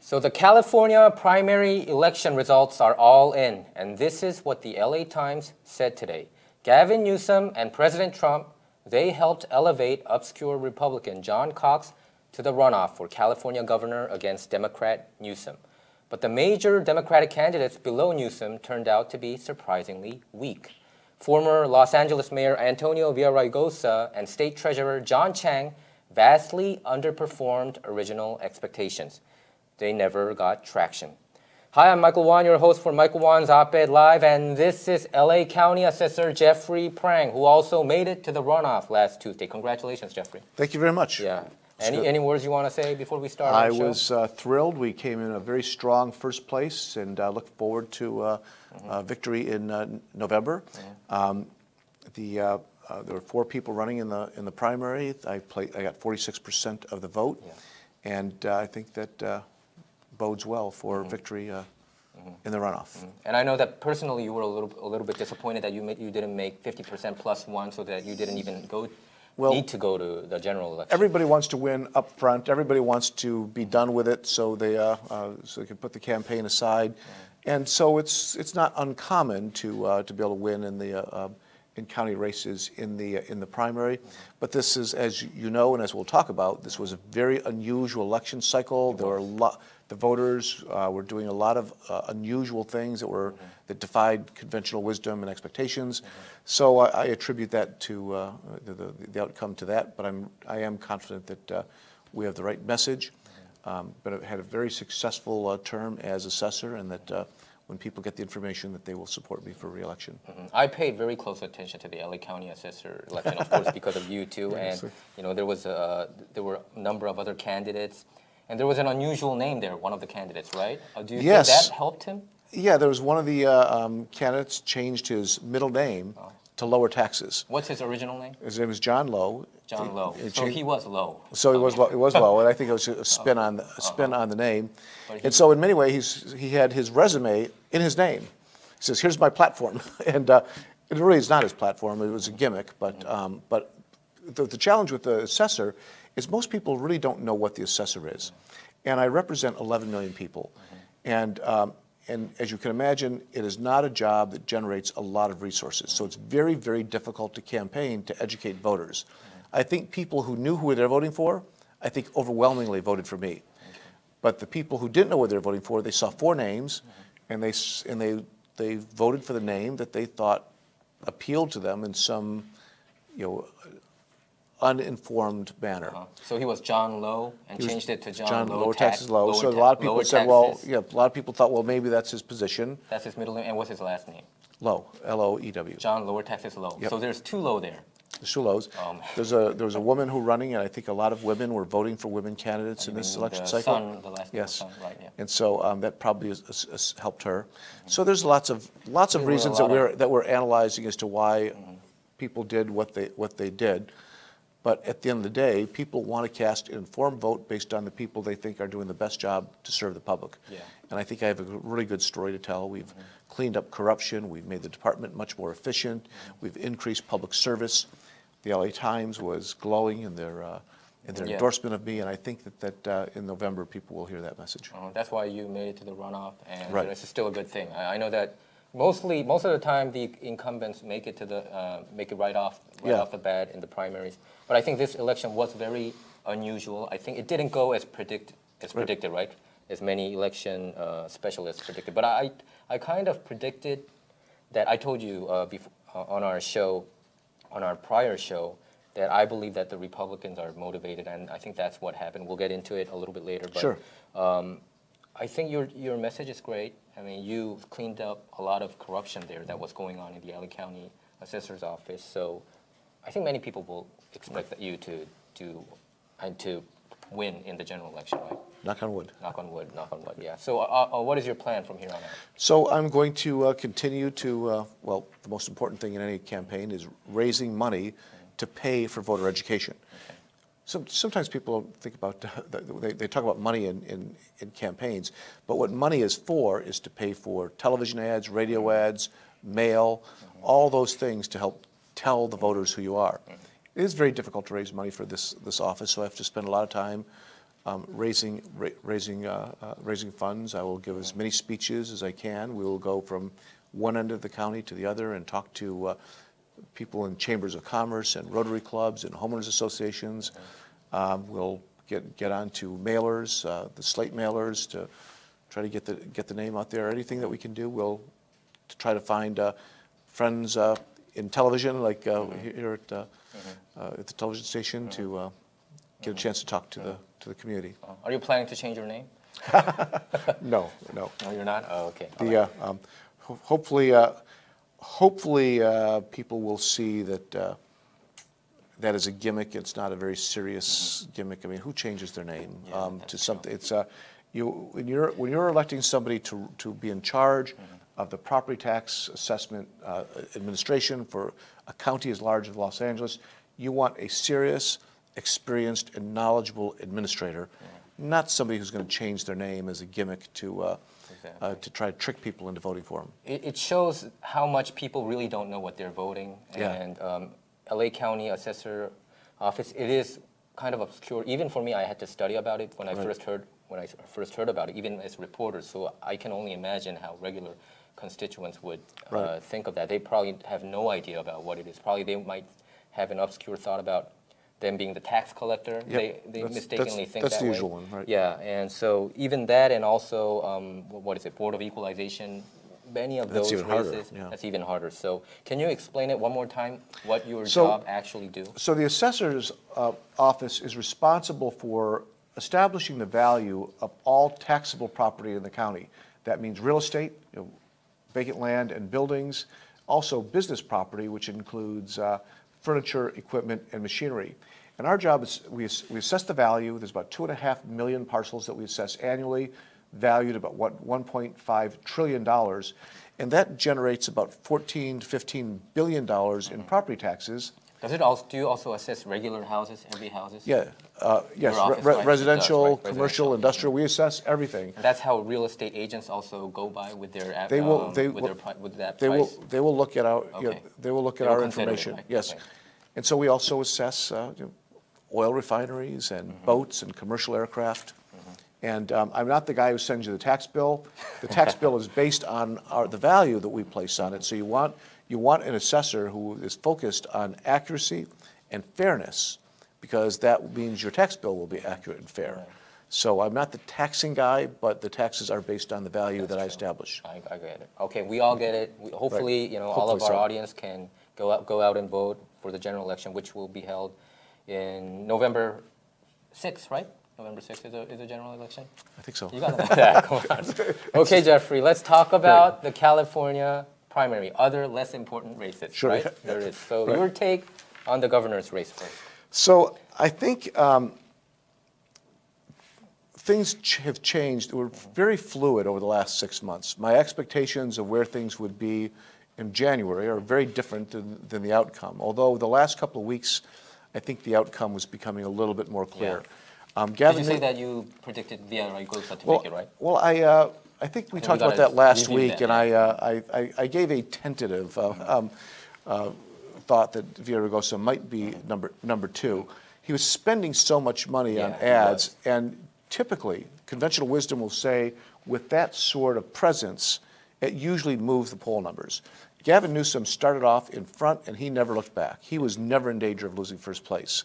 So the California primary election results are all in, and this is what the LA Times said today. Gavin Newsom and President Trump, they helped elevate obscure Republican John Cox to the runoff for California governor against Democrat Newsom. But the major Democratic candidates below Newsom turned out to be surprisingly weak. Former Los Angeles Mayor Antonio Villaraigosa and State Treasurer John Chang vastly underperformed original expectations. They never got traction. Hi, I'm Michael Wan, your host for Michael Wan's Op-Ed Live, and this is LA County Assessor Jeffrey Prang, who also made it to the runoff last Tuesday. Congratulations, Jeffrey. Thank you very much. Yeah. Any words you want to say before we start I our show? was thrilled. We came in a very strong first place, and I look forward to victory in November. There were 4 people running in the primary. I got 46% of the vote, and I think that bodes well for victory in the runoff. And I know that personally you were a little bit disappointed that you didn't make 50% plus 1, so that you didn't even need to go to the general election. Everybody wants to win up front. Everybody wants to be done with it, so they can put the campaign aside. And so it's not uncommon to be able to win in county races in the primary. But this is, as you know, and as we'll talk about, this was a very unusual election cycle. There were the voters were doing a lot of unusual things that defied conventional wisdom and expectations. So I attribute that to the outcome to that. But I am confident that we have the right message. But I've had a very successful term as assessor, and that when people get the information, that they will support me for re-election. I paid very close attention to the LA County Assessor election, of course, because of you too. And you know, there were a number of other candidates, and there was an unusual name there, one of the candidates, right? Do you think that helped him? Yeah, there was one of the candidates changed his middle name to lower taxes. What's his original name? His name is John Lowe. John Lowe. So he was low. So he was low, and I think it was a spin on the name. And so in many ways, he had his resume in his name. He says, "Here's my platform," and it really is not his platform. It was a gimmick. But the challenge with the assessor is most people really don't know what the assessor is. And I represent 11 million people, and as you can imagine, it is not a job that generates a lot of resources. So it's very, very difficult to campaign to educate voters. I think people who knew who they're voting for, I think overwhelmingly voted for me. But the people who didn't know what they were voting for, they saw 4 names, and they voted for the name that they thought appealed to them in some, uninformed manner. So he was John Lowe and changed it to John Lowe Taxes Low. So a lot of people said, a lot of people thought, well, maybe that's his position. That's his middle name, and what's his last name? Lowe, L-O-E-W. John Lower Taxes Lowe. Yep. So there's 2 Lowe there. There's 2 Lows. There was a woman who running, and I think a lot of women were voting for women candidates in this election cycle. The last name, yes, son, right? Yeah. And so that probably has helped her. So there's lots of reasons that we're analyzing as to why people did what they did. But at the end of the day, people want to cast an informed vote based on the people they think are doing the best job to serve the public. Yeah. And I think I have a really good story to tell. We've cleaned up corruption. We've made the department much more efficient. We've increased public service. The LA Times was glowing in their endorsement of me, and I think that in November people will hear that message. That's why you made it to the runoff, and this is still a good thing. I know that most of the time the incumbents make it right off the bat in the primaries. But I think this election was very unusual. I think it didn't go as predicted, right? As many election specialists predicted. But I kind of predicted that. I told you before, on our prior show, that I believe that the Republicans are motivated, and I think that's what happened. We'll get into it a little bit later. But, sure. I think your message is great. I mean, you cleaned up a lot of corruption there that was going on in the LA County Assessor's Office. So I think many people will expect that you to win in the general election, right? Knock on wood. Knock on wood, knock on wood, yeah. So what is your plan from here on out? So I'm going to continue to, the most important thing in any campaign is raising money to pay for voter education. Okay. Sometimes people think about, they talk about money in campaigns, but what money is for is to pay for television ads, radio ads, mail, all those things to help tell the voters who you are. It is very difficult to raise money for this office, so I have to spend a lot of time raising funds. I will give as many speeches as I can. We will go from one end of the county to the other and talk to people in chambers of commerce and Rotary clubs and homeowners associations. We'll get onto mailers, the slate mailers, to try to get the name out there. Anything that we can do, we'll try to find friends in television, like here at the television station, to get a chance to talk to the community. Are you planning to change your name? No. No, you're not? Oh, okay. Hopefully people will see that that is a gimmick. It's not a very serious gimmick. I mean, who changes their name to something? It's when you're electing somebody to be in charge of the property tax assessment administration for a county as large as Los Angeles, you want a serious, experienced, and knowledgeable administrator, not somebody who's going to change their name as a gimmick to try to trick people into voting for them. It shows how much people really don't know what they're voting. And LA County Assessor Office, it is kind of obscure. Even for me, I had to study about it when I first heard about it, even as reporters. So I can only imagine how regular constituents would think of that. They probably have no idea about what it is. Probably they might have an obscure thought about them being the tax collector. Yep. They mistakenly think that's that the way. usual one, right? Yeah, and so even that, and also what is it, Board of Equalization, many of those even races, harder, that's even harder. So can you explain it one more time, what your job actually do? So the assessor's office is responsible for establishing the value of all taxable property in the county. That means real estate, vacant land and buildings, also business property, which includes furniture, equipment, and machinery. And our job is we assess the value. There's about 2.5 million parcels that we assess annually, valued about $1.5 trillion, and that generates about $14 to $15 billion in property taxes. Does it also, do you also assess regular houses, every houses? Yeah, yes, office, right? residential, It does, right? commercial, industrial. We assess everything. And that's how real estate agents also go by with their They will look at our they will look at our information. Right? Yes, okay. And so we also assess oil refineries and boats and commercial aircraft. And I'm not the guy who sends you the tax bill. The tax bill is based on the value that we place on it. So you want an assessor who is focused on accuracy and fairness, because that means your tax bill will be accurate and fair. Right. So I'm not the taxing guy, but the taxes are based on the value that I establish. I get it. Okay, we all get it. Hopefully, all of our audience can go out and vote for the general election, which will be held in November 6th, right? November 6th is a general election? I think so. You got that. Come on. Okay, Jeffrey, let's talk about the California primary, other less important races, sure. Right? There is. So your take on the governor's race first. So I think things have changed. We're very fluid over the last 6 months. My expectations of where things would be in January are very different than the outcome. Although the last couple of weeks, I think the outcome was becoming a little bit more clear. Yeah. Did you say that you predicted Villaraigosa to make it, right? Well, I think we talked about that last week, and I gave a tentative thought that Villaraigosa might be number 2. He was spending so much money on ads, and typically, conventional wisdom will say, with that sort of presence, it usually moves the poll numbers. Gavin Newsom started off in front, and he never looked back. He was never in danger of losing first place.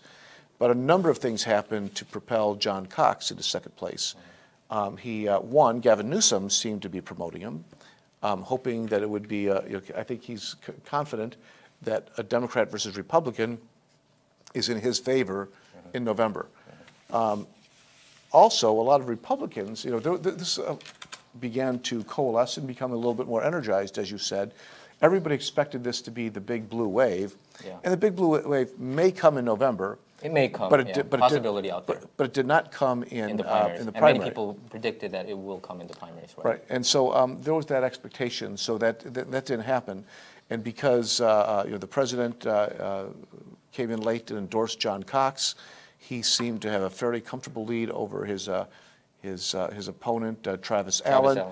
But a number of things happened to propel John Cox into second place. One, Gavin Newsom seemed to be promoting him, hoping that it would be, I think he's confident that a Democrat versus Republican is in his favor in November. Also, a lot of Republicans, this began to coalesce and become a little bit more energized, as you said. Everybody expected this to be the big blue wave, and the big blue wave may come in November. It may come, but possibility out there. But it did not come in the primary. And many people predicted that it will come in the primaries, right? Right, and so there was that expectation, so that didn't happen. And because the president came in late and endorsed John Cox, he seemed to have a fairly comfortable lead over his opponent, Travis Allen.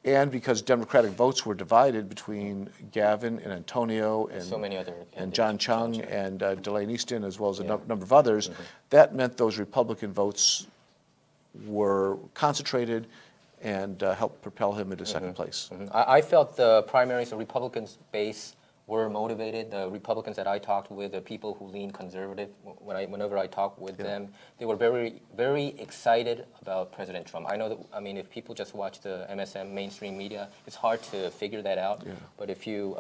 And because Democratic votes were divided between Gavin and Antonio and so many other and John Chung and Delane Easton, as well as a number of others, that meant those Republican votes were concentrated and helped propel him into second place. I felt the primaries, the Republicans' base were motivated. The Republicans that I talked with, the people who lean conservative, whenever I talked with them, they were very, very excited about President Trump. I know that, I mean, if people just watch the MSM mainstream media, it's hard to figure that out. Yeah. But if you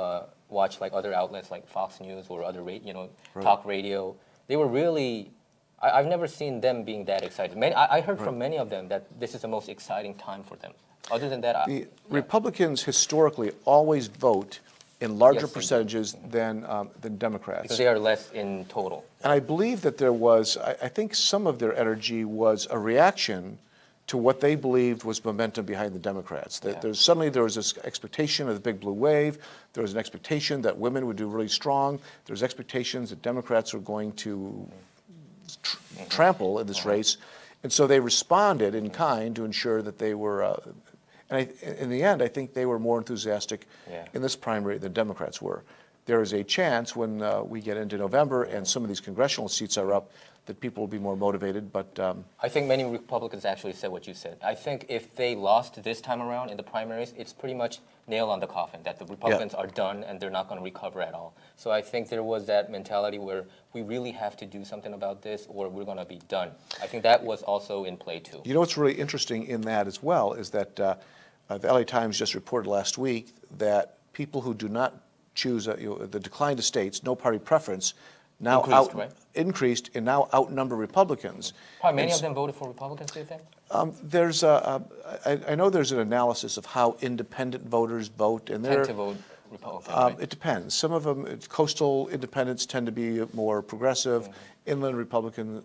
watch like other outlets like Fox News or other, talk radio, they were really, I've never seen them being that excited. I heard from many of them that this is the most exciting time for them. Other than that, Republicans historically always vote in larger percentages than Democrats. Because they are less in total. And I believe that there was, I think some of their energy was a reaction to what they believed was momentum behind the Democrats. That suddenly there was this expectation of the big blue wave. There was an expectation that women would do really strong. There was expectations that Democrats were going to trample in this race. And so they responded in kind to ensure that they were, in the end, I think they were more enthusiastic in this primary than Democrats were. There is a chance when we get into November and some of these congressional seats are up that people will be more motivated, but... I think many Republicans actually said what you said. I think if they lost this time around in the primaries, it's pretty much nail on the coffin, that the Republicans are done and they're not going to recover at all. So I think there was that mentality where we really have to do something about this or we're going to be done. I think that was also in play too. You know what's really interesting in that as well is that the LA Times just reported last week that people who do not choose the decline to states, no party preference, now increased and now outnumber Republicans. Probably many of them voted for Republicans, do you think? I know there's an analysis of how independent voters vote, and tend to vote Republican, right? It depends. Some of them, coastal independents tend to be more progressive. Inland Republican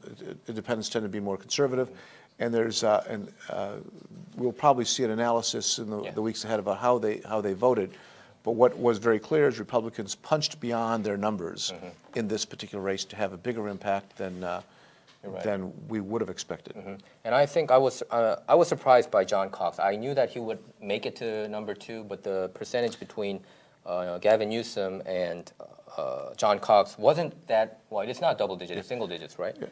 independents tend to be more conservative. And there's we'll probably see an analysis in the weeks ahead about how they voted. But what was very clear is Republicans punched beyond their numbers in this particular race to have a bigger impact than we would have expected. And I think I was surprised by John Cox. I knew that he would make it to #2, but the percentage between Gavin Newsom and John Cox wasn't that wide. It's not double digit; it's single digits, right? Yeah.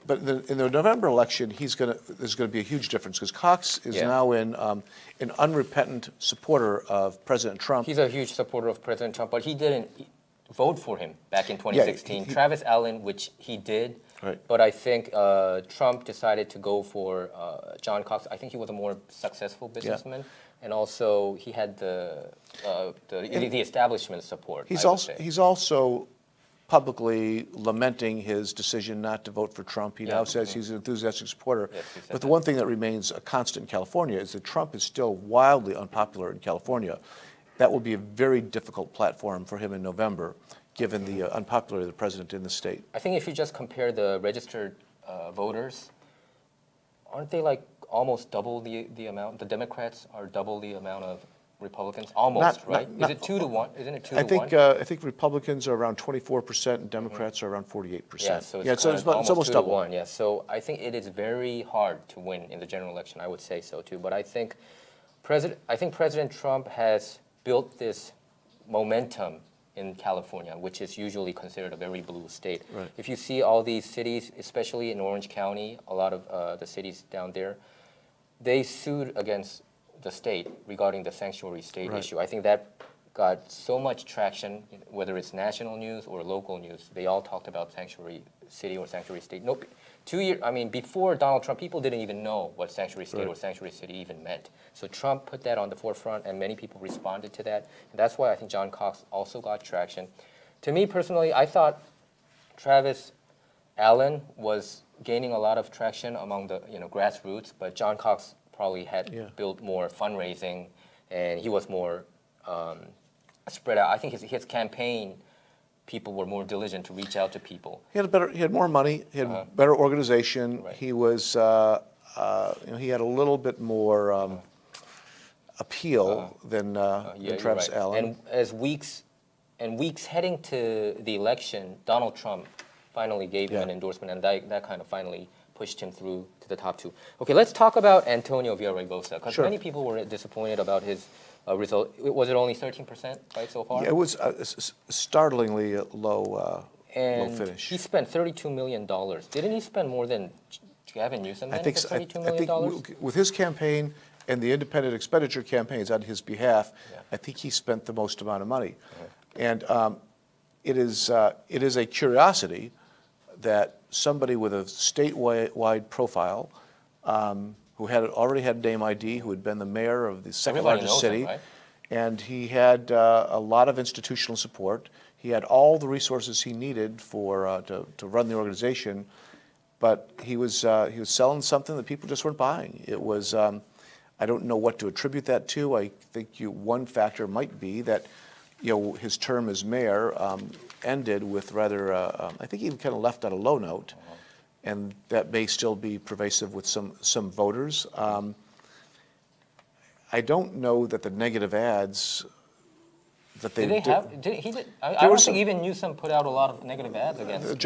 But in the November election, there's going to be a huge difference because Cox is now an unrepentant supporter of President Trump. He's a huge supporter of President Trump, but he didn't vote for him back in 2016. Travis Allen, which he did, but I think Trump decided to go for John Cox. I think he was a more successful businessman, and also he had the establishment support. He's also publicly lamenting his decision not to vote for Trump. He now says he's an enthusiastic supporter. But the one thing that remains a constant in California is that Trump is still wildly unpopular in California. That will be a very difficult platform for him in November, given the unpopularity of the president in the state. I think if you just compare the registered voters, aren't they like almost double the amount? The Democrats are double the amount of Republicans, almost, right? Is it 2 to 1? Isn't it 2 to 1? I think Republicans are around 24% and Democrats are around 48%. Yeah, so it's almost double. 1, yeah. So I think it is very hard to win in the general election. I would say so too. But I think President Trump has built this momentum in California, which is usually considered a very blue state. Right. If you see all these cities, especially in Orange County, a lot of the cities down there, they sued against the state regarding the sanctuary state issue. I think that got so much traction, whether it's national news or local news. They all talked about sanctuary city or sanctuary state. Nope. 2 years, I mean, before Donald Trump, people didn't even know what sanctuary state or sanctuary city even meant. So Trump put that on the forefront, and many people responded to that. And that's why I think John Cox also got traction. To me personally, I thought Travis Allen was gaining a lot of traction among the grassroots, but John Cox probably had built more fundraising, and he was more spread out. I think his campaign people were more diligent to reach out to people. He had more money. He had better organization. Right. He was he had a little bit more appeal than Travis Allen. And as weeks heading to the election, Donald Trump finally gave him an endorsement, and that kind of finally pushed him through to the top 2. Okay, let's talk about Antonio Villaraigosa, because many people were disappointed about his result. Was it only 13%, right, so far? Yeah, it was a startlingly low finish. He spent $32 million. Didn't he spend more than Gavin Newsom benefit $32 million? With his campaign and the independent expenditure campaigns on his behalf, I think he spent the most amount of money. And it is a curiosity that somebody with a statewide profile, who already had name ID, who had been the mayor of the second largest city, right? And he had a lot of institutional support. He had all the resources he needed to run the organization, but he was selling something that people just weren't buying. It was I don't know what to attribute that to. I think one factor might be that his term as mayor ended with rather I think he kind of left on a low note, and that may still be pervasive with some voters. I don't know that the negative ads that they did. I don't think even Newsom put out a lot of negative ads against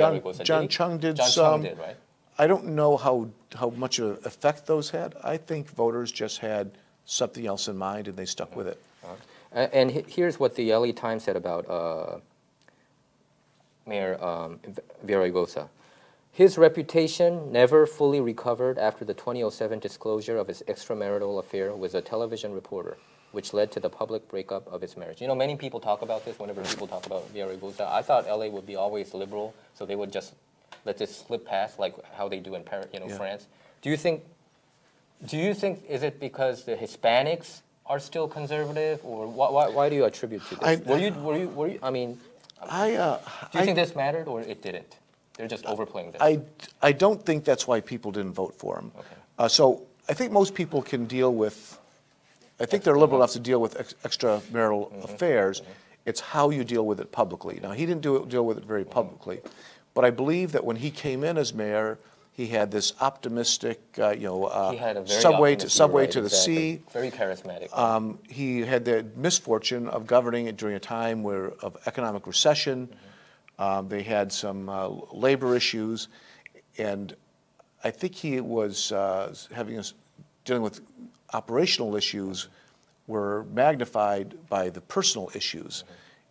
John Chung did some. Chung did, right? I don't know how much of an effect those had. I think voters just had something else in mind and they stuck with it. And here's what the LA Times said about Mayor Villaraigosa. His reputation never fully recovered after the 2007 disclosure of his extramarital affair with a television reporter, which led to the public breakup of his marriage. Many people talk about this whenever people talk about Villaraigosa. I thought LA would be always liberal, so they would just let this slip past, like how they do in Paris, France. Do you think? Is it because the Hispanics are still conservative, or why do you attribute to this? Were you? I mean, do you think this mattered, or it didn't? They're just overplaying this. I don't think that's why people didn't vote for him. Okay. So I think most people can deal with. I think they're liberal enough to deal with extramarital affairs. It's how you deal with it publicly. Now, he didn't deal with it very publicly, but I believe that when he came in as mayor, he had this optimistic, he had a very subway to the sea. Very charismatic. He had the misfortune of governing it during a time of economic recession. They had some labor issues, and I think he was dealing with operational issues were magnified by the personal issues.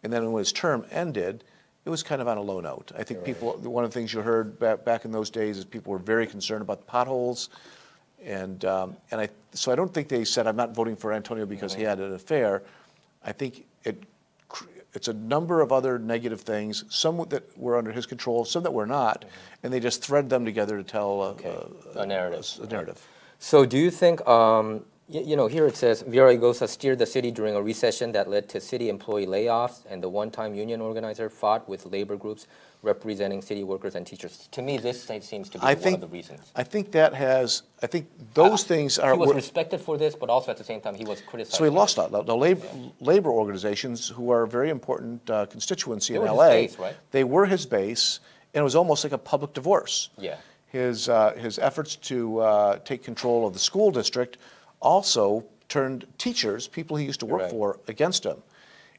And then when his term ended, it was kind of on a low note. I think one of the things you heard back in those days is people were very concerned about the potholes. So I don't think they said, I'm not voting for Antonio because he had an affair. I think it's a number of other negative things, some that were under his control, some that were not, and they just thread them together to tell a narrative. A narrative. So do you think, here it says, Villaraigosa steered the city during a recession that led to city employee layoffs, and the one-time union organizer fought with labor groups representing city workers and teachers. To me, this seems to be one of the reasons. I think those things are... He was respected for this, but also at the same time, he was criticized. So he lost a lot. The labor organizations, who are a very important constituency in LA, base, right? They were his base, and it was almost like a public divorce. Yeah. His efforts to take control of the school district also turned teachers, people he used to work for, against him.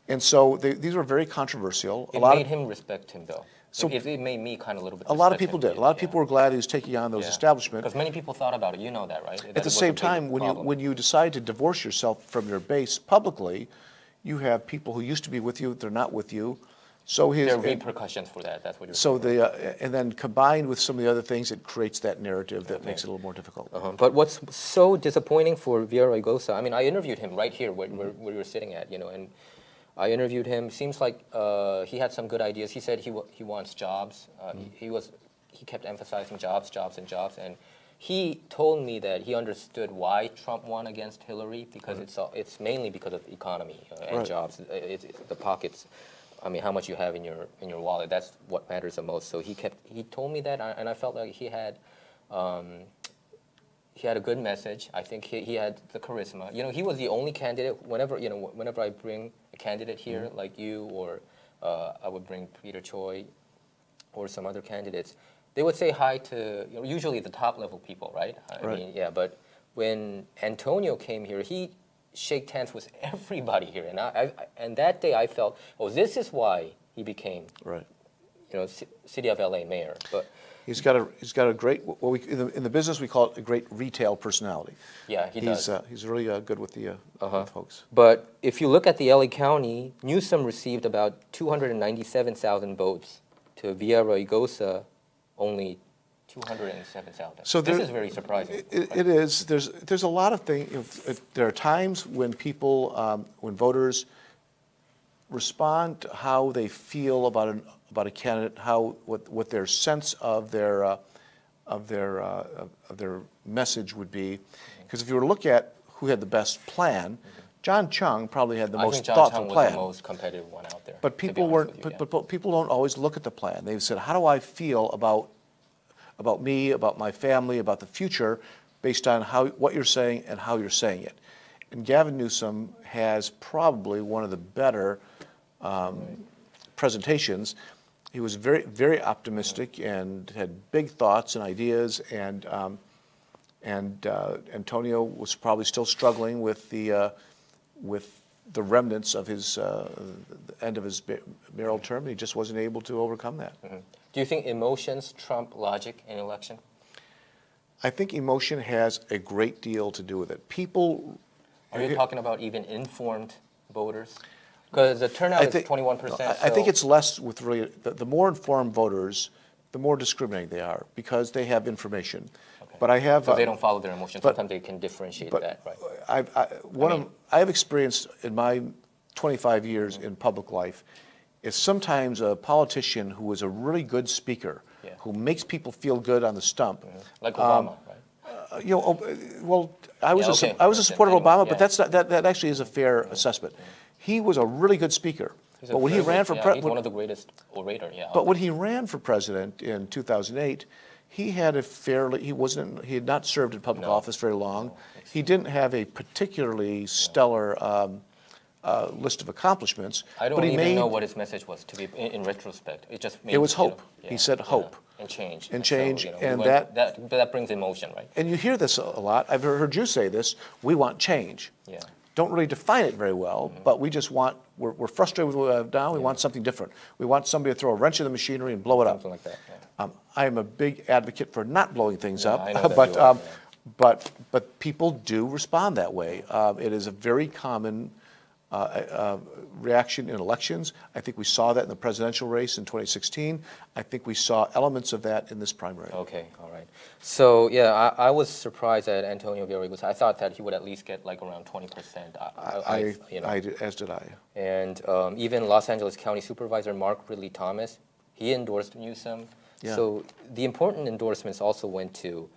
And so these were very controversial. It made him respect him, though. So it made me kind of a little bit. A lot of people did. A lot of people were glad he was taking on those establishments. Because many people thought about it. You know that, right? At the same time, when you decide to divorce yourself from your base publicly, you have people who used to be with you, they're not with you. So there are repercussions for that. That's what you're saying. And then combined with some of the other things, it creates that narrative that makes it a little more difficult. But what's so disappointing for Villaraigosa? I mean, I interviewed him right here where we were sitting at, and I interviewed him. Seems like he had some good ideas. He said he wants jobs. He kept emphasizing jobs, and he told me that he understood why Trump won against Hillary because it's mainly because of the economy and jobs. The pockets. I mean, how much you have in your wallet. That's what matters the most. So he told me that, and I felt like he had a good message. I think he had the charisma. He was the only candidate. Whenever I bring a candidate here, like you, or I would bring Peter Choi, or some other candidates, they would say hi to usually the top level people, right? I mean, yeah. But when Antonio came here, he shake hands with everybody here, and that day I felt, this is why he became, City of LA mayor. But he's got a great, in the business we call it a great retail personality. Yeah, he does. He's really good with the with folks. But if you look at the LA County, Newsom received about 297,000 votes to Villaraigosa only 207,000. So this is very surprising. It is. There's a lot of things. There are times when people, when voters respond to how they feel about a candidate, what their sense of their message would be. Because if you were to look at who had the best plan, John Chung probably had the most thoughtful plan. I think John Chung was the most competitive one out there. But people weren't. But people don't always look at the plan. They said, "How do I feel about me, about my family, about the future, based on what you're saying and how you're saying it?" And Gavin Newsom has probably one of the better presentations. He was very, very optimistic and had big thoughts and ideas. And Antonio was probably still struggling with the remnants of his the end of his mayoral term. And he just wasn't able to overcome that. Do you think emotions trump logic in election? I think emotion has a great deal to do with it. People. Are you talking about even informed voters? Because the turnout is 21%. I think it's less with really the more informed voters, the more discriminating they are because they have information. Okay. But I have. So they don't follow their emotions. Sometimes they can differentiate that, right? I have experienced in my 25 years in public life is sometimes a politician who is a really good speaker, who makes people feel good on the stump. Like Obama, right? Well, I was a supporter of Obama, but that actually is a fair assessment. He was a really good speaker, but when he ran for president, he's one of the greatest orators. Yeah. But when he ran for president in 2008, he had he had not served in public office very long. He didn't have a particularly stellar list of accomplishments. I don't even know what his message was. To be in retrospect, it just it was hope. He said hope and change and change, so, and that brings emotion, right? And you hear this a lot. I've heard you say this. We want change. Yeah. Don't really define it very well, but we just want, we're frustrated with what we have now, we want something different. We want somebody to throw a wrench in the machinery and blow it up. Something like that, yeah. I am a big advocate for not blowing things up, I know that but people do respond that way. It is a very common reaction in elections. I think we saw that in the presidential race in 2016. I think we saw elements of that in this primary. Okay, all right. So yeah, I was surprised at Antonio Villarreal. I thought that he would at least get like around 20%. As did I. And even Los Angeles County Supervisor Mark Ridley Thomas, he endorsed Newsom. Yeah. So the important endorsements also went to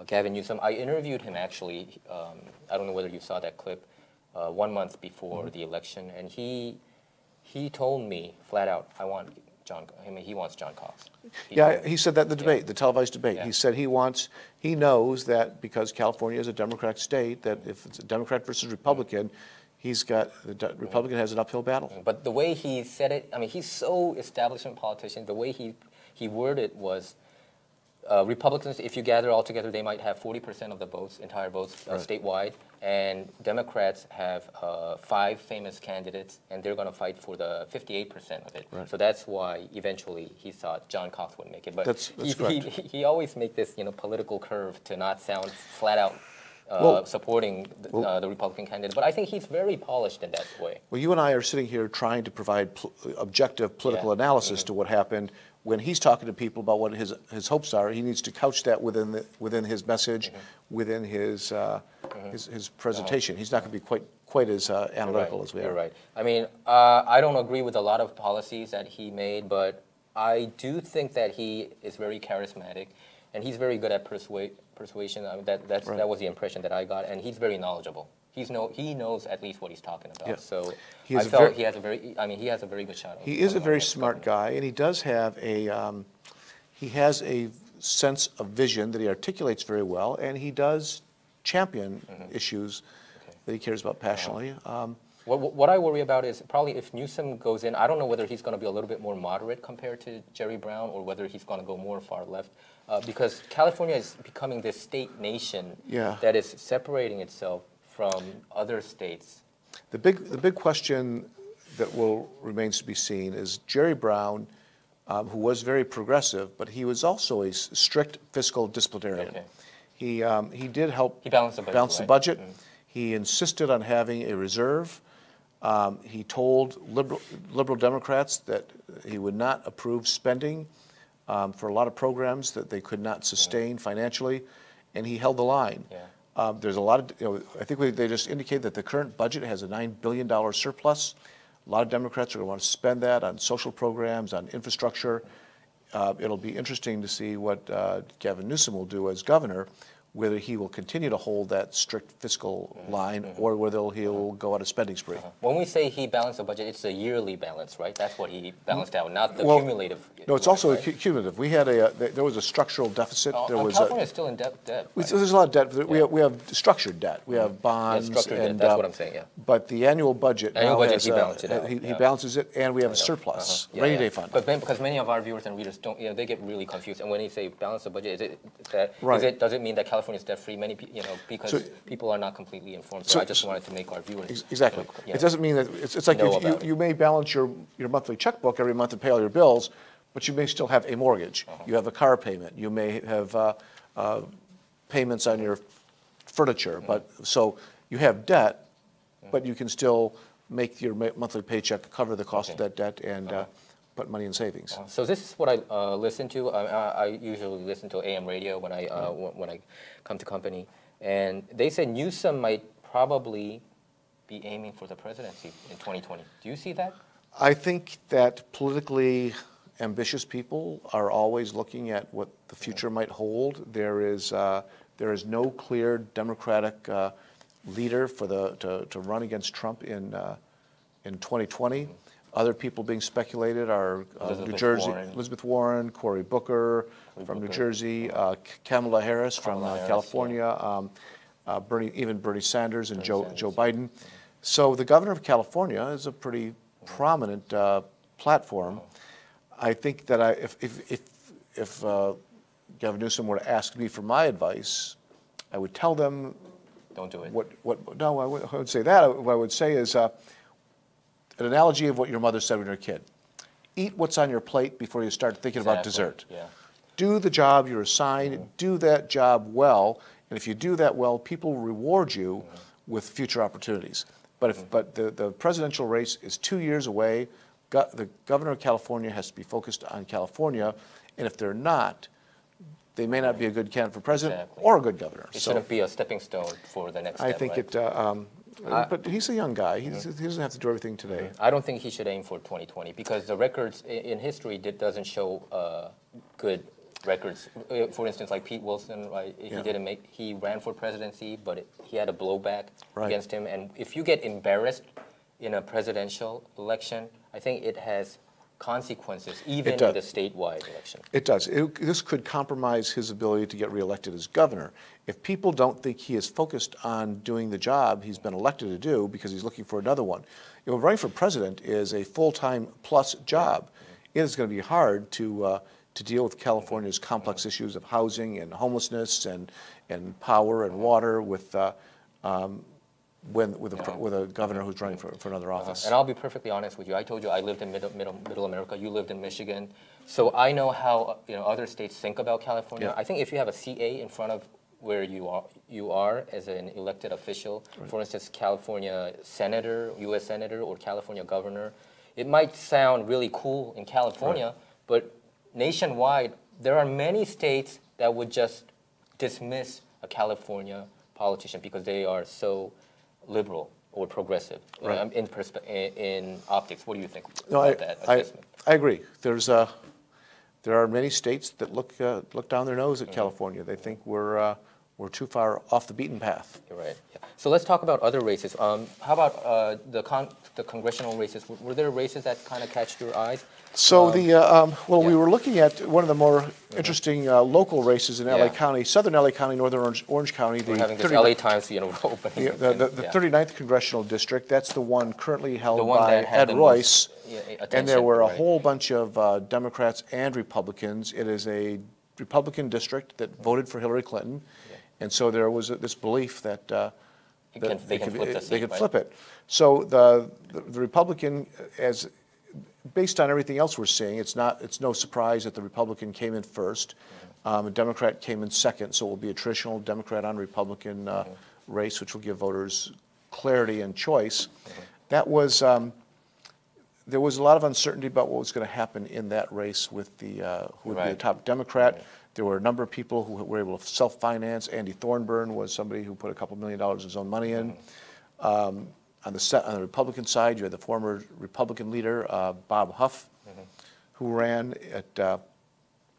Gavin Newsom. I interviewed him actually. I don't know whether you saw that clip. 1 month before the election, and he told me flat out, he wants John Cox. He said that in the debate, the televised debate. Yeah. He said he knows that because California is a Democratic state, that if it's a Democrat versus Republican, the Republican has an uphill battle. But the way he said it, I mean, he's so establishment politician. The way he worded it was, Republicans, if you gather all together, they might have 40% of the votes, entire votes statewide, and Democrats have 5 famous candidates, and they're going to fight for the 58% of it. Right. So that's why eventually he thought John Cox would make it. But that's he always makes this political curve to not sound flat out supporting the Republican candidate. But I think he's very polished in that way. Well, you and I are sitting here trying to provide objective political analysis to what happened. When he's talking to people about what his hopes are, he needs to couch that within his message, within his presentation. He's not going to be quite as analytical as we are. You're right. I mean, I don't agree with a lot of policies that he made, but I do think that he is very charismatic, and he's very good at persuasion. I mean, that was the impression that I got, and he's very knowledgeable. He knows at least what he's talking about. Yeah. So I felt he has a very good shot. He is a very smart guy, and he does have he has a sense of vision that he articulates very well, and he does champion issues that he cares about passionately. What I worry about is probably if Newsom goes in, I don't know whether he's going to be a little bit more moderate compared to Jerry Brown or whether he's going to go more far left, because California is becoming this state nation that is separating itself from other states. The big question that remains to be seen is Jerry Brown, who was very progressive, but he was also a strict fiscal disciplinarian. Okay. He did help balance the budget. He insisted on having a reserve. He told liberal Democrats that he would not approve spending for a lot of programs that they could not sustain financially, and he held the line. Yeah. There's a lot of, I think they just indicated that the current budget has a $9 billion surplus. A lot of Democrats are going to want to spend that on social programs, on infrastructure. It'll be interesting to see what Gavin Newsom will do as governor, whether he will continue to hold that strict fiscal line or whether he'll go on a spending spree. When we say he balanced the budget, it's a yearly balance, right? That's what he balanced out, not the cumulative. No, it's also cumulative. We had there was a structural deficit. California is still in debt. Right? There's a lot of debt. We have structured debt. We have bonds. Structured and debt. That's what I'm saying. Yeah. But the annual budget, he balances it out. He balances it, and we have a surplus, rainy day fund. But because many of our viewers and readers don't, they get really confused. And when you say balance the budget, does it mean that California is debt free? Many because people are not completely informed. So I just wanted to make our viewers exactly. It doesn't mean that it's like you may balance your monthly checkbook every month and pay all your bills, but you may still have a mortgage. You have a car payment. You may have payments on your furniture. But so you have debt, but you can still make your monthly paycheck cover the cost of that debt and put money in savings. So this is what I listen to. I usually listen to AM radio when I come to company, and they said Newsom might probably be aiming for the presidency in 2020. Do you see that? I think that politically ambitious people are always looking at what the future might hold. There is no clear Democratic leader to run against Trump in 2020. Other people being speculated are New Jersey, Elizabeth Warren, Cory Booker from New Jersey, Kamala Harris from California, Bernie Sanders and Joe Biden. So the governor of California is a pretty prominent platform. I think that if Gavin Newsom were to ask me for my advice, I would tell them, don't do it. No, I would say that. What I would say is an analogy of what your mother said when you were a kid. Eat what's on your plate before you start thinking about dessert. Yeah. Do the job you're assigned, do that job well, and if you do that well, people will reward you with future opportunities. But the presidential race is 2 years away. The governor of California has to be focused on California, and if they're not, they may not be a good candidate for president or a good governor. It shouldn't be a stepping stone for the next step, I think but he's a young guy. He doesn't have to do everything today. I don't think he should aim for 2020 because the records in history doesn't show good records. For instance, like Pete Wilson, right? He ran for presidency, but he had a blowback against him. And if you get embarrassed in a presidential election, I think it has consequences, even in the statewide election. It does. This could compromise his ability to get reelected as governor. If people don't think he is focused on doing the job he's been elected to do because he's looking for another one. Running for president is a full-time plus job. It is going to be hard to deal with California's complex issues of housing and homelessness and power and water with a governor who's running for another office. And I'll be perfectly honest with you. I told you I lived in middle America. You lived in Michigan. So I know how other states think about California. Yeah. I think if you have a CA in front of where you are as an elected official, for instance, California senator, U.S. senator, or California governor, it might sound really cool in California, but nationwide, there are many states that would just dismiss a California politician because they are so liberal or progressive in optics. What do you think about that assessment? I agree. There are many states that look down their nose at California. They think we're too far off the beaten path. You're right. Yeah. So let's talk about other races. How about the congressional races? Were there races that kind of catch your eyes? So we were looking at one of the more interesting local races in LA County, southern LA County, northern Orange County. We're having this LA Times opening. The 39th congressional district. That's the one currently held by Ed Royce. And there were a whole bunch of Democrats and Republicans. It is a Republican district that voted for Hillary Clinton. And so there was this belief that they could flip it. So the Republican, based on everything else we're seeing, it's no surprise that the Republican came in first. A Democrat came in second, so it will be a traditional Democrat on Republican race, which will give voters clarity and choice. That was there was a lot of uncertainty about what was going to happen in that race with the who would be the top Democrat. Right. There were a number of people who were able to self-finance. Andy Thornburn was somebody who put a couple $1 million of his own money in. On the Republican side, you had the former Republican leader, Bob Huff, who ran at...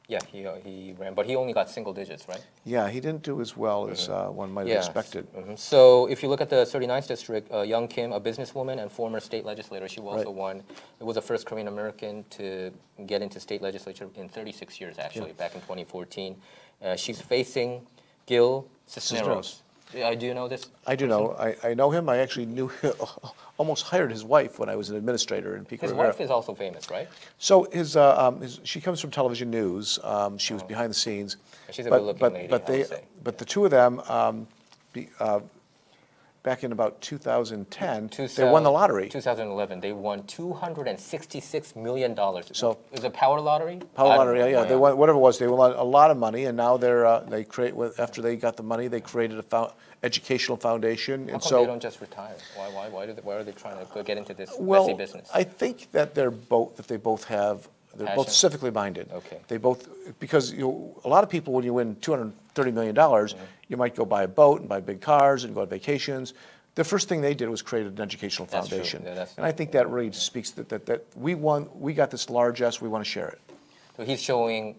yeah, he ran, but he only got single digits, right? Yeah, he didn't do as well as one might have expected. So if you look at the 39th district, Young Kim, a businesswoman and former state legislator, she also won. It was the first Korean American to get into state legislature in 36 years, actually, back in 2014. She's facing Gil Cisneros. Do you know this? I do know. I know him. I actually knew him, almost hired his wife when I was an administrator in Pico Rivera. His wife is also famous, right? So she comes from television news. She was behind the scenes. She's a good-looking lady, but the two of them, back in about 2010, they won the lottery. 2011, they won $266 million. So is it power lottery? Power lottery, yeah. They won whatever it was. They won a lot of money, and now after they got the money, they created a educational foundation. How come they don't just retire? Why are they trying to get into this messy business? I think that they're both both civically minded. Okay. They both, because a lot of people, when you win $230 million, you might go buy a boat and buy big cars and go on vacations. The first thing they did was create an educational foundation. Yeah, and I think that really speaks that we got this largesse, we want to share it. So he's showing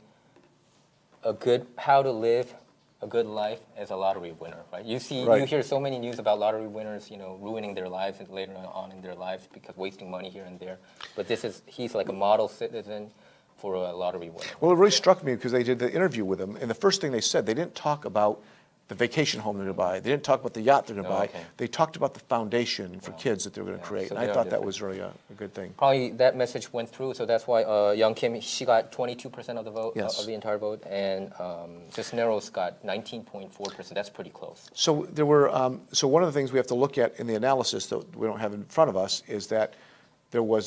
how to live a good life as a lottery winner, right? You hear so many news about lottery winners, ruining their lives and later on in their lives because wasting money here and there. But he's like a model citizen for a lottery winner. Well, it really struck me because they did the interview with him, and the first thing they said, they didn't talk about the vacation home they're going to buy. They didn't talk about the yacht they're going to buy. Okay. They talked about the foundation for kids that they were going to create, and I thought that was really a good thing. Probably that message went through, so that's why Young Kim, she got 22% of the vote, yes. of the entire vote, and Cisneros got 19.4%. That's pretty close. So there were, so one of the things we have to look at in the analysis that we don't have in front of us is that there were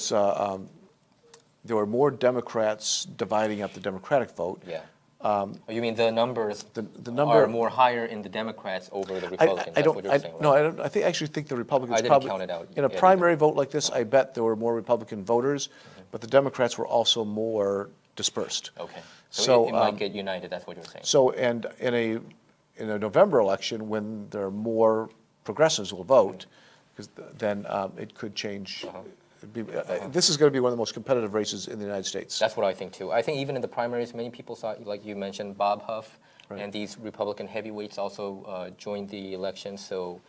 more Democrats dividing up the Democratic vote. Yeah. You mean the numbers are more higher in the Democrats over the Republicans? That's what you're saying, right? No, I actually think the Republicans probably count it out. In a primary vote like this, I bet there were more Republican voters, but the Democrats were also more dispersed. Okay. So it might get united. That's what you're saying. So and in a November election, when there are more progressives will vote, because then it could change. This is going to be one of the most competitive races in the United States. That's what I think too. I think even in the primaries, many people saw, like you mentioned, Bob Huff, and these Republican heavyweights also joined the election. So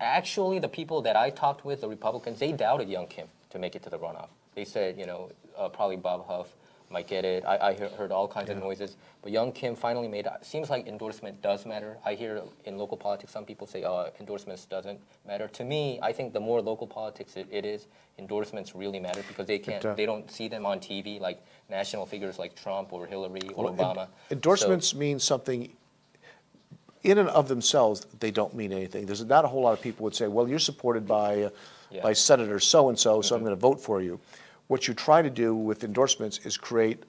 actually the people that I talked with, the Republicans, they doubted Young Kim to make it to the runoff. They said, probably Bob Huff might get it. I heard all kinds of noises. But Young Kim finally made it. Seems like endorsement does matter. I hear in local politics some people say endorsements doesn't matter. To me, I think the more local politics it is, endorsements really matter because they don't see them on TV like national figures like Trump or Hillary or Obama. Endorsements mean something in and of themselves. They don't mean anything. There's not a whole lot of people would say, well, you're supported by Senator so-and-so, so I'm going to vote for you. What you try to do with endorsements is create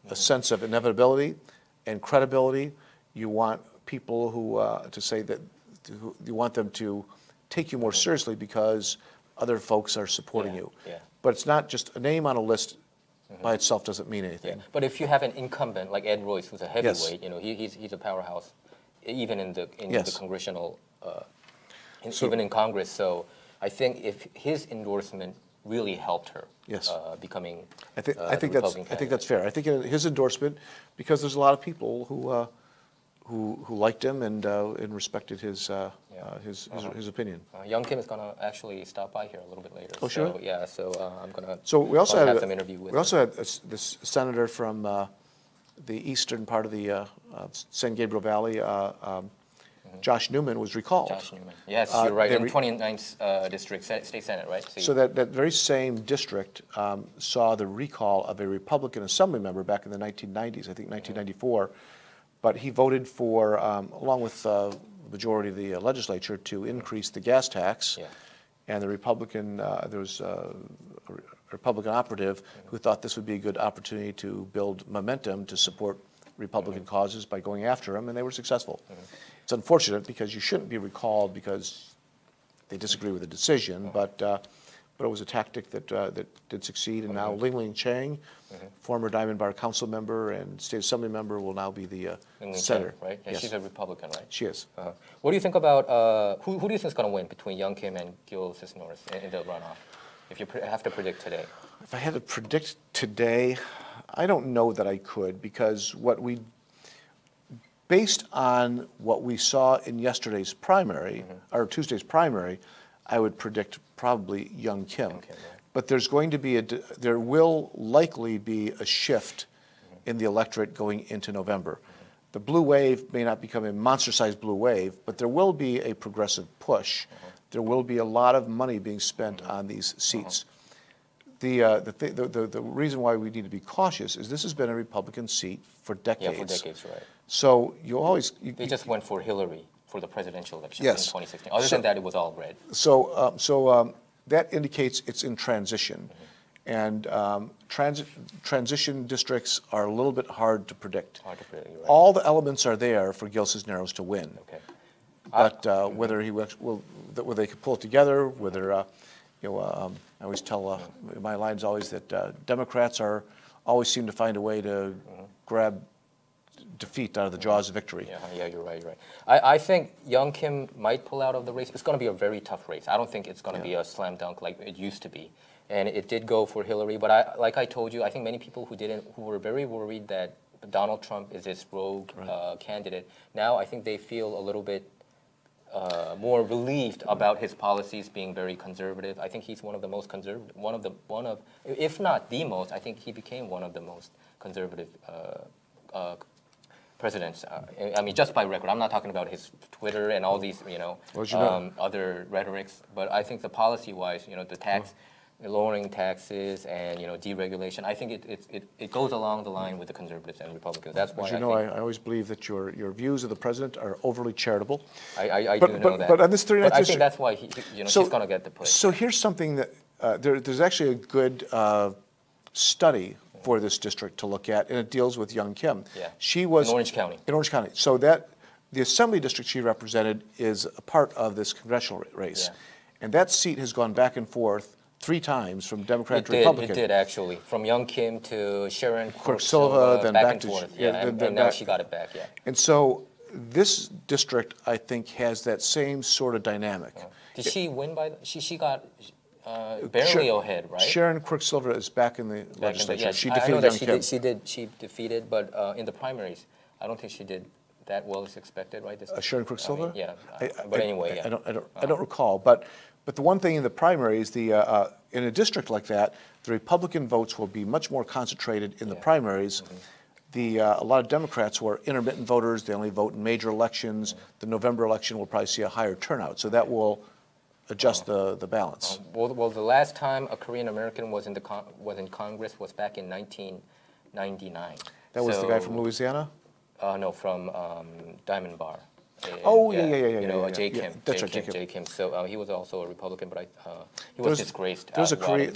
a sense of inevitability and credibility. You want people who to say that you want them to take you more seriously because other folks are supporting you. Yeah. But it's not just a name on a list by itself doesn't mean anything. Yeah. But if you have an incumbent like Ed Royce, who's a heavyweight, he's a powerhouse, even in the congressional, even in Congress. So I think if his endorsement really helped her becoming I think that's fair. I think his endorsement, because there's a lot of people who liked him and respected his opinion. Young Kim is going to actually stop by here a little bit later. Oh, sure. Yeah, so I'm going to. So we also have some interview with. We also had this senator from the eastern part of the San Gabriel Valley. Josh Newman was recalled. Josh Newman. Yes, you're right. In the 29th district, state senate, right? So that very same district saw the recall of a Republican assembly member back in the 1990s, I think 1994. But he voted for, along with the majority of the legislature, to increase the gas tax. Yeah. And the Republican, there was a Republican operative who thought this would be a good opportunity to build momentum to support Republican causes by going after him, and they were successful. It's unfortunate because you shouldn't be recalled because they disagree with the decision, but but it was a tactic that that did succeed. And now Ling Chang, former Diamond Bar Council member and State Assembly member, will now be the senator. Right? Yeah, yes. She's a Republican, right? She is. What do you think about who do you think is going to win between Young Kim and Gil Cisneros in the runoff? If you have to predict today. If I had to predict today, I don't know that I could, because based on what we saw in yesterday's primary, or Tuesday's primary, I would predict probably Young Kim. Right. But there will likely be a shift in the electorate going into November. The blue wave may not become a monster-sized blue wave, but there will be a progressive push. There will be a lot of money being spent on these seats. The reason why we need to be cautious is this has been a Republican seat for decades. Yeah, for decades, right. So they just went for Hillary for the presidential election yes. in 2016. Other than that, it was all red. So that indicates it's in transition. And transition districts are a little bit hard to predict. Hard to predict, right. All the elements are there for Gil Cisneros to win. Okay. But whether whether they could pull it together, whether I always tell my line's always that Democrats always seem to find a way to grab defeat out of the jaws of victory. Yeah, you're right. I think Young Kim might pull out of the race. It's going to be a very tough race. I don't think it's going to be a slam dunk like it used to be. And it did go for Hillary, but like I told you, I think many people who were very worried that Donald Trump is this rogue candidate. Now I think they feel a little bit more relieved about his policies being very conservative. I think he's one of the most conservative, if not the most. I think he became one of the most conservative presidents. I mean, just by record. I'm not talking about his Twitter and all these, other rhetorics. But I think the policy-wise, the lowering taxes and deregulation. I think it goes along the line with the conservatives and Republicans. That's why I always believe that your views of the president are overly charitable. I do know that. But on this 39th district, I think that's why she's going to get the push. So here's something that there's actually a good study for this district to look at, and it deals with Young Kim. Yeah. She was in Orange County. In Orange County. So that the assembly district she represented is a part of this congressional race, and that seat has gone back and forth 3 times from Democrat to Republican. It did, actually. From Young Kim to Sharon Quirk-Silva, then back and to forth. and now she got it back, And so this district, I think, has that same sort of dynamic. Did she win by, she got barely ahead, right? Sharon Quirk-Silva is back in the legislature. She I know defeated that Young Kim. she defeated, but in the primaries, I don't think she did that well as expected, right? Sharon Quirk-Silva? But anyway, I don't recall, but the one thing in the primaries, in a district like that, the Republican votes will be much more concentrated in the primaries. A lot of Democrats who are intermittent voters, they only vote in major elections. The November election will probably see a higher turnout, so that will adjust the balance. Well, the last time a Korean American was in Congress was back in 1999. That was the guy from Louisiana? No, from Diamond Bar. J. Kim. That's right, J. Kim. So he was also a Republican, but he was disgraced. There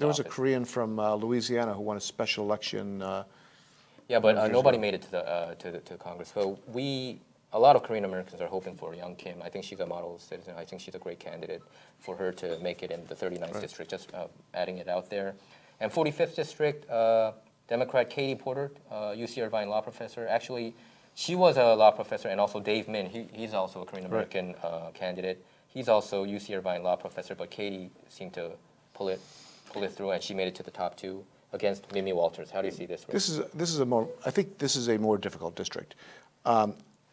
was a Korean from Louisiana who won a special election. But nobody made it to Congress. So a lot of Korean Americans are hoping for Young Kim. I think she's a model citizen. I think she's a great candidate for her to make it in the 39th district. Just adding it out there. And 45th district, Democrat Katie Porter, UC Irvine law professor. Actually, she was a law professor, and also Dave Min. He's also a Korean American candidate. He's also UC Irvine law professor, but Katie seemed to pull it through, and she made it to the top 2 against Mimi Walters. How do you see this race? I think this is a more difficult district.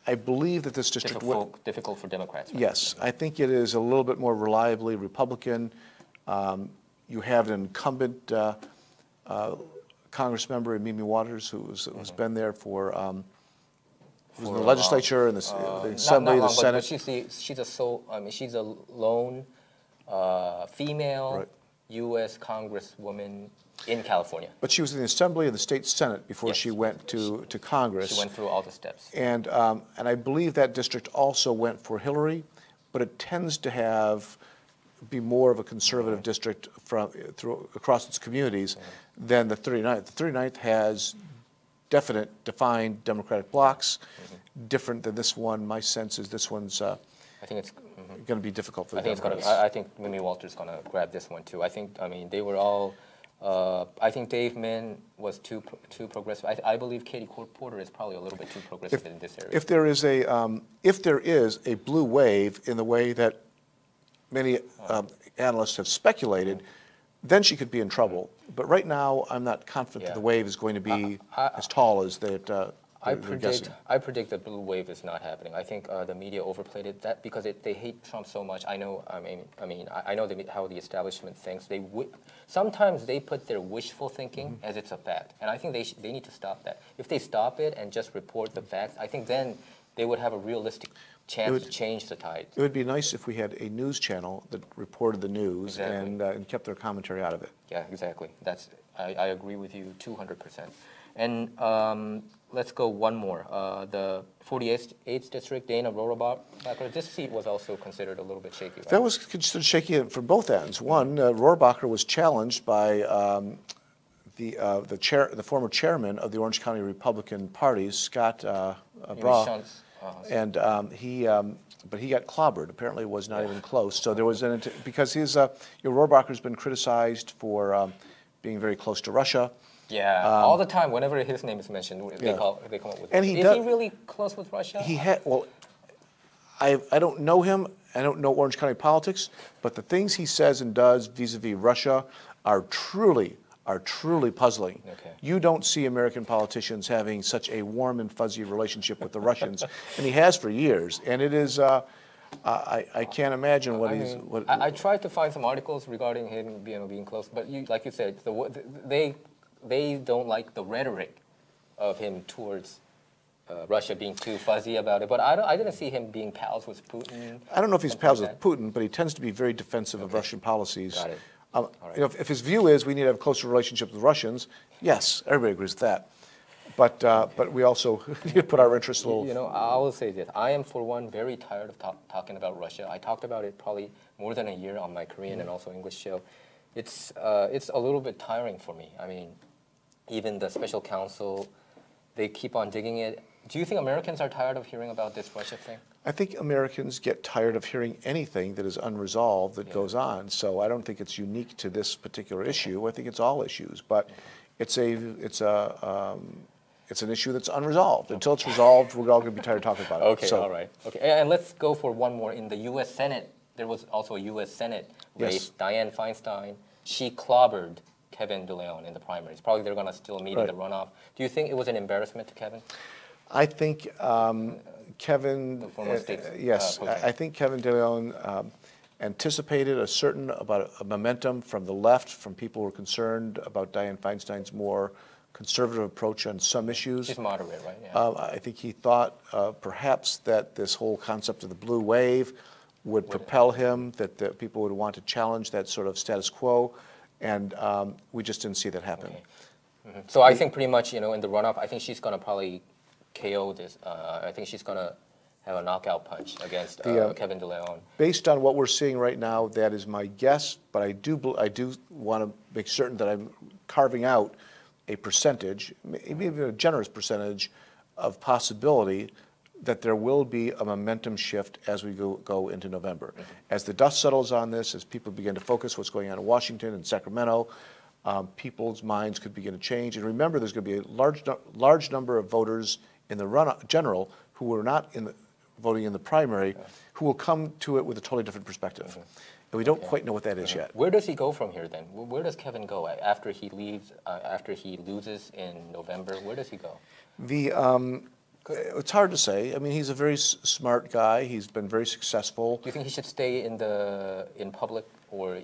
I believe that this district difficult for Democrats. Right? Yes, I think it is a little bit more reliably Republican. You have an incumbent Congress member in Mimi Walters who's been there for the legislature and the assembly, the Senate. But she's a lone female U.S. Congresswoman in California. But she was in the Assembly and the State Senate before she went to Congress. She went through all the steps. And I believe that district also went for Hillary, but it tends to be more of a conservative district across its communities than the 39th. The 39th has definite, defined Democratic blocs, different than this one. My sense is this one's I think it's going to be difficult for the I Democrats. I think Mimi Walters going to grab this one too. I mean, they were all. I think Dave Min was too progressive. I believe Katie Porter is probably a little bit too progressive in this area. If there is a blue wave in the way that many analysts have speculated, then she could be in trouble. But right now, I'm not confident that the wave is going to be as tall as that. I predict the blue wave is not happening. I think the media overplayed it that because they hate Trump so much. I know. I know how the establishment thinks. Sometimes they put their wishful thinking as it's a fact, and I think they need to stop that. If they stop it and just report the facts, I think then they would have a realistic chance to change the tide. It would be nice if we had a news channel that reported the news and kept their commentary out of it. Yeah, exactly. I agree with you 200%. And let's go one more. The 48th district, Dana Rohrabacher. This seat was also considered a little bit shaky. Right? That was considered shaky from both ends. One, Rohrabacher was challenged by the former chairman of the Orange County Republican Party, Scott Braun, and but he got clobbered. Apparently, it was not even close. So there was because Rohrabacher's been criticized for being very close to Russia. Yeah, all the time. Whenever his name is mentioned, they come up with. And is he really close with Russia? I don't know him. I don't know Orange County politics, but the things he says and does vis-a-vis Russia are truly puzzling. Okay. You don't see American politicians having such a warm and fuzzy relationship with the Russians, and he has for years. And it is. I can't imagine what he's. I tried to find some articles regarding him being close, but like you said, they don't like the rhetoric of him towards Russia being too fuzzy about it. But I didn't see him being pals with Putin. I don't know if he's pals with Putin, but he tends to be very defensive of Russian policies. Got it. Right. If his view is we need to have closer relationships with Russians, yes, everybody agrees with that. But we also need to put our interests a little. I will say this: I am, for one, very tired of talking about Russia. I talked about it probably more than a year on my Korean and also English show. It's a little bit tiring for me. I mean, even the special counsel, they keep on digging it. Do you think Americans are tired of hearing about this Russia thing? I think Americans get tired of hearing anything that is unresolved that goes on. So I don't think it's unique to this particular issue. I think it's all issues, but it's an issue that's unresolved. Until it's resolved, we're all going to be tired of talking about it. Okay, all right. Okay, and let's go for one more. In the U.S. Senate, there was also a U.S. Senate race. Dianne Feinstein, she clobbered Kevin DeLeon in the primaries. Probably they're going to still meet in the runoff. Do you think it was an embarrassment to Kevin? I think Kevin. The former state. Yes, I think Kevin DeLeon anticipated a momentum from the left, from people who were concerned about Dianne Feinstein's more conservative approach on some issues. She's moderate, right? Yeah. I think he thought perhaps that this whole concept of the blue wave would propel him, that people would want to challenge that sort of status quo, and we just didn't see that happen. Okay. So I think pretty much, in the runoff, I think she's going to probably KO this. I think she's going to have a knockout punch against Kevin DeLeon. Based on what we're seeing right now, that is my guess, but I do want to make certain that I'm carving out a percentage, maybe even a generous percentage, of possibility that there will be a momentum shift as we go into November. As the dust settles on this, as people begin to focus what's going on in Washington and Sacramento, people's minds could begin to change. And remember, there's going to be a large number of voters in the general who were not voting in the primary, who will come to it with a totally different perspective. And we don't quite know what that is yet. Where does he go from here then? Where does Kevin go after he leaves, after he loses in November? Where does he go? It's hard to say. I mean, he's a very smart guy. He's been very successful. Do you think he should stay in public, or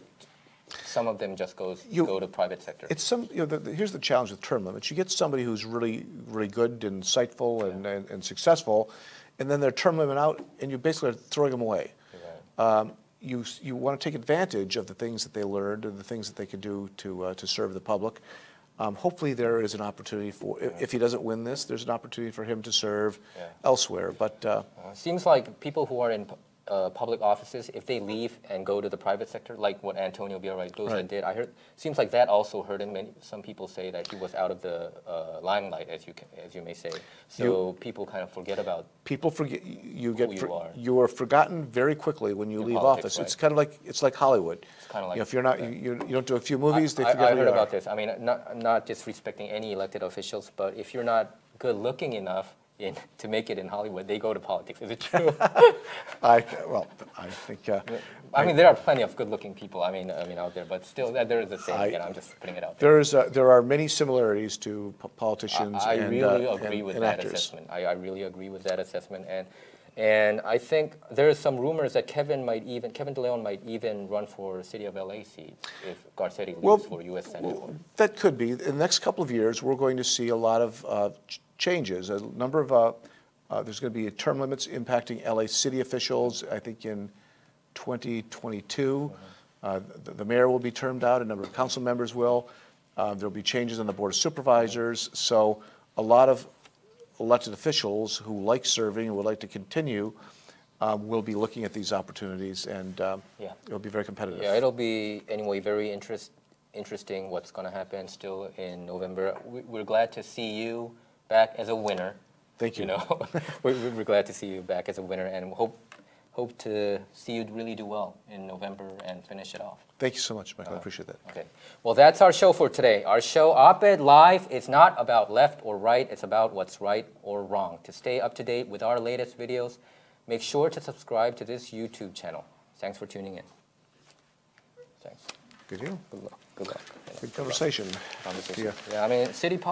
some of them just go to private sector? Here's the challenge with term limits. You get somebody who's really, really good and insightful and successful, and then their term limit out, and you basically are throwing them away. Right. You want to take advantage of the things that they learned and the things that they can do to serve the public. Hopefully there is an opportunity for, if he doesn't win this, there's an opportunity for him to serve elsewhere. But seems like people who are in public offices, if they leave and go to the private sector, like what Antonio Villaraigosa Right. did, I heard, seems like that also hurt him. Some people say that he was out of the limelight, as you may say. So people kind of forget about. People forget are. you are forgotten very quickly when you In leave politics, office. Right. It's kind of like Hollywood. It's kind of like, You know, if you're not you don't do a few movies, they forget I who heard you about are. this. I mean, not disrespecting any elected officials, but if you're not good looking enough to make it in Hollywood, they go to politics. Is it true? I think. I mean, there are plenty of good-looking people. I mean, out there, but still, there is a saying. And I'm just putting it out there. There are many similarities to politicians I and really agree with and that actors. assessment. I really agree with that assessment, and I think there is some rumors that Kevin De Leon might even run for City of LA seat if Garcetti leaves for U.S. Senate. That could be. In the next couple of years, we're going to see a lot of changes. A number of there's going to be term limits impacting LA city officials. I think in 2022, the mayor will be termed out. A number of council members will. There'll be changes on the board of supervisors. So a lot of elected officials who like serving and would like to continue will be looking at these opportunities, and it'll be very competitive. Yeah, it'll be anyway very interesting what's going to happen still in November. We're glad to see you back as a winner. Thank you. You know, we're glad to see you back as a winner, and hope to see you really do well in November and finish it off. Thank you so much, Michael. I appreciate that. Okay. Well, that's our show for today. Our show, Op-Ed Live, is not about left or right. It's about what's right or wrong. To stay up to date with our latest videos, make sure to subscribe to this YouTube channel. Thanks for tuning in. Thanks. Good deal. Good luck. Good luck. Good conversation. Yeah, I mean, city